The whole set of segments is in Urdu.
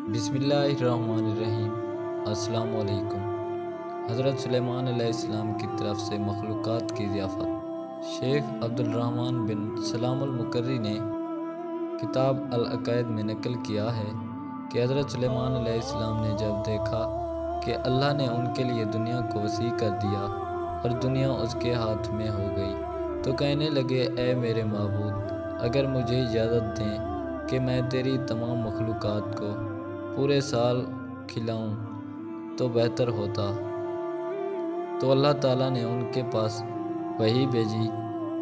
بسم اللہ الرحمن الرحیم۔ السلام علیکم۔ حضرت سلیمان علیہ السلام کی طرف سے مخلوقات کی ضیافت۔ شیخ عبدالرحمن بن سلام المقری نے کتاب العقائد میں نقل کیا ہے کہ حضرت سلیمان علیہ السلام نے جب دیکھا کہ اللہ نے ان کے لیے دنیا کو وسیع کر دیا اور دنیا اس کے ہاتھ میں ہو گئی تو کہنے لگے، اے میرے معبود، اگر مجھے اجازت دیں کہ میں تیری تمام مخلوقات کو پورے سال کھلاؤں تو بہتر ہوتا۔ تو اللہ تعالیٰ نے ان کے پاس وحی بھیجی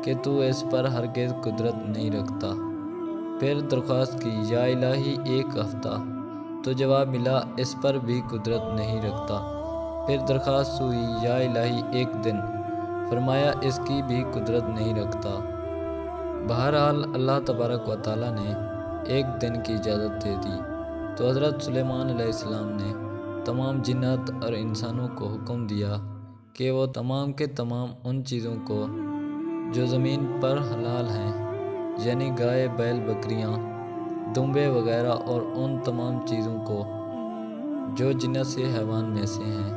کہ تو اس پر ہرگز قدرت نہیں رکھتا۔ پھر درخواست کی، یا الہی ایک ہفتہ؟ تو جواب ملا، اس پر بھی قدرت نہیں رکھتا۔ پھر درخواست ہوئی، یا الہی ایک دن؟ فرمایا، اس کی بھی قدرت نہیں رکھتا۔ بہرحال اللہ تبارک و تعالیٰ نے ایک دن کی اجازت دے دی تو حضرت سلیمان علیہ السلام نے تمام جنات اور انسانوں کو حکم دیا کہ وہ تمام کے تمام ان چیزوں کو جو زمین پر حلال ہیں، یعنی گائے، بیل، بکریاں، دمبے وغیرہ، اور ان تمام چیزوں کو جو جنس حیوان میں سے ہیں،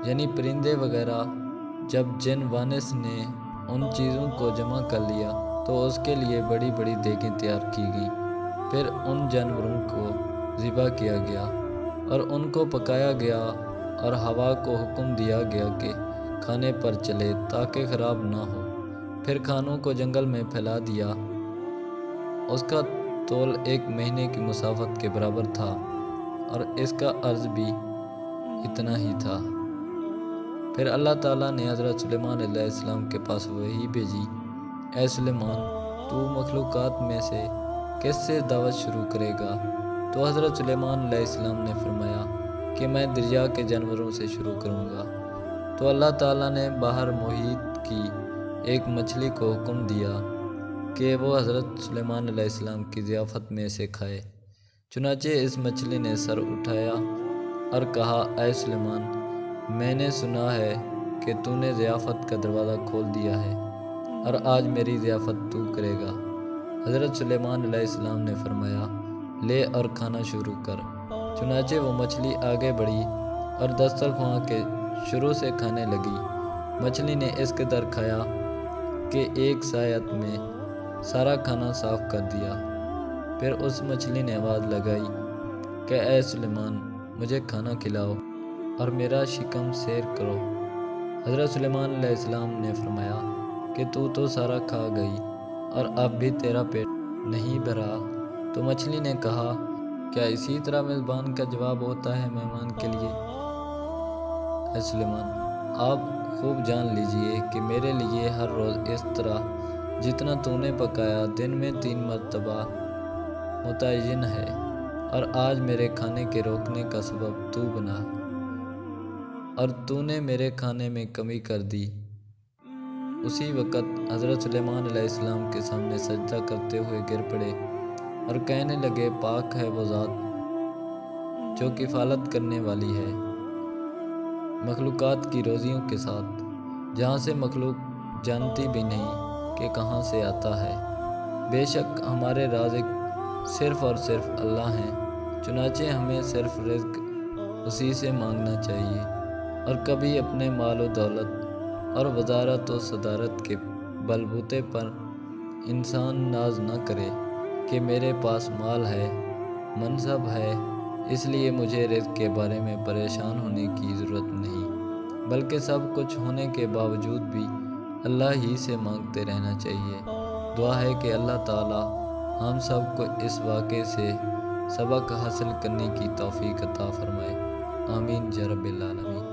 یعنی پرندے وغیرہ، جب جن وانس نے ان چیزوں کو جمع کر لیا تو اس کے لیے بڑی بڑی دیگیں تیار کی گئیں۔ پھر ان جانوروں کو ذبح کیا گیا اور ان کو پکایا گیا اور ہوا کو حکم دیا گیا کہ کھانے پر چلے تاکہ خراب نہ ہو۔ پھر کھانوں کو جنگل میں پھیلا دیا۔ اس کا طول 1 مہینے کی مسافت کے برابر تھا اور اس کا عرض بھی اتنا ہی تھا۔ پھر اللہ تعالیٰ نے حضرت سلیمان علیہ السلام کے پاس وحی بھیجی، اے سلیمان، تو مخلوقات میں سے کس سے دعوت شروع کرے گا؟ تو حضرت سلیمان علیہ السلام نے فرمایا کہ میں دریا کے جانوروں سے شروع کروں گا۔ تو اللہ تعالیٰ نے باہر محیط کی ایک مچھلی کو حکم دیا کہ وہ حضرت سلیمان علیہ السلام کی ضیافت میں سے کھائے۔ چنانچہ اس مچھلی نے سر اٹھایا اور کہا، اے سلیمان، میں نے سنا ہے کہ تو نے ضیافت کا دروازہ کھول دیا ہے اور آج میری ضیافت تو کرے گا۔ حضرت سلیمان علیہ السلام نے فرمایا، لے اور کھانا شروع کر۔ چنانچہ وہ مچھلی آگے بڑھی اور دسترخواں کے شروع سے کھانے لگی۔ مچھلی نے اس قدر کھایا کہ ایک ساعت میں سارا کھانا صاف کر دیا۔ پھر اس مچھلی نے آواز لگائی کہ اے سلیمان، مجھے کھانا کھلاؤ اور میرا شکم سیر کرو۔ حضرت سلیمان علیہ السلام نے فرمایا کہ تو سارا کھا گئی اور اب بھی تیرا پیٹ نہیں بھرا۔ تو مچھلی نے کہا، کیا اسی طرح میزبان کا جواب ہوتا ہے مہمان کے لیے؟ اے سلیمان، آپ خوب جان لیجئے کہ میرے لیے ہر روز اس طرح جتنا تو نے پکایا دن میں 3 مرتبہ متعین ہے، اور آج میرے کھانے کے روکنے کا سبب تو بنا اور تو نے میرے کھانے میں کمی کر دی۔ اسی وقت حضرت سلیمان علیہ السلام کے سامنے سجدہ کرتے ہوئے گر پڑے اور کہنے لگے، پاک ہے وہ ذات جو کفالت کرنے والی ہے مخلوقات کی روزیوں کے ساتھ، جہاں سے مخلوق جانتی بھی نہیں کہ کہاں سے آتا ہے۔ بے شک ہمارے رازق صرف اور صرف اللہ ہیں، چنانچہ ہمیں صرف رزق اسی سے مانگنا چاہیے، اور کبھی اپنے مال و دولت اور وزارت و صدارت کے بلبوتے پر انسان ناز نہ کرے کہ میرے پاس مال ہے، منصب ہے، اس لیے مجھے رزق کے بارے میں پریشان ہونے کی ضرورت نہیں، بلکہ سب کچھ ہونے کے باوجود بھی اللہ ہی سے مانگتے رہنا چاہیے۔ دعا ہے کہ اللہ تعالی ہم سب کو اس واقعے سے سبق حاصل کرنے کی توفیق عطا فرمائے۔ آمین یا رب العالمین۔